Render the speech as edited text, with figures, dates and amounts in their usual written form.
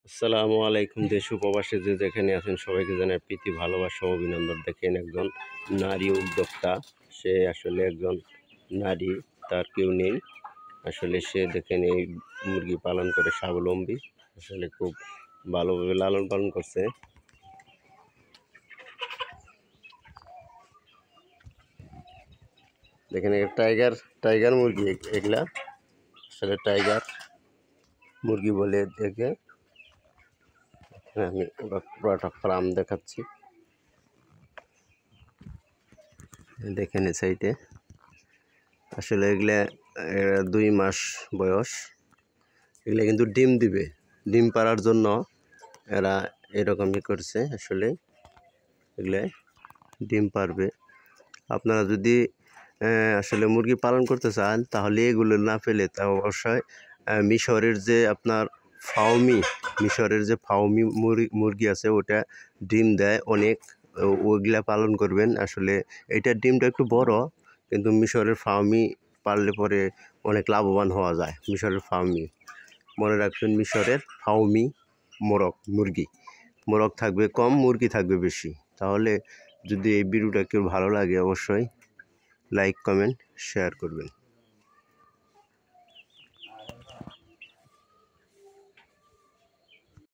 আসসালামু আলাইকুম। দেশ ও প্রবাসে যে যেখানে আছেন সবাইকে জানাই প্রীতি, ভালোবাসা ও অভিনন্দন। দেখেন একজন নারী উদ্যোক্তা, সে আসলে একজন নারী, তার কেউ নেই। আসলে সে দেখেন এই মুরগি পালন করে স্বাবলম্বী, আসলে খুব ভালোভাবে লালন পালন করছে। দেখেন টাইগার টাইগার মুরগি, এগুলা আসলে টাইগার মুরগি বলে দেখে। আমি পুরোটা ফার্ম দেখাচ্ছি, দেখেন এই সাইডে। আসলে এগুলা 2 মাস বয়স। এগুলা কিন্তু ডিম দিবে, ডিম পাড়ার জন্য এরা এরকমই করছে। আসলে এগুলা ডিম পারবে। আপনারা যদি আসলে মুরগি পালন করতে চান তাহলে এগুলো না ফেলে তা অবশ্যই মিশরের যে আপনার মিশরের যে ফাউমি মুরগি আছে, ওটা ডিম দেয় অনেক, ওইগুলা পালন করবেন। আসলে এইটার ডিমটা একটু বড়, কিন্তু মিশরের ফাউমি পাললে পরে অনেক লাভবান হওয়া যায়। মিশরের ফাউমি মনে রাখবেন, মিশরের ফাউমি মোরগ থাকবে কম, মুরগি থাকবে বেশি। তাহলে যদি এই ভিডিওটা কেউ ভালো লাগে অবশ্যই লাইক, কমেন্ট, শেয়ার করবেন।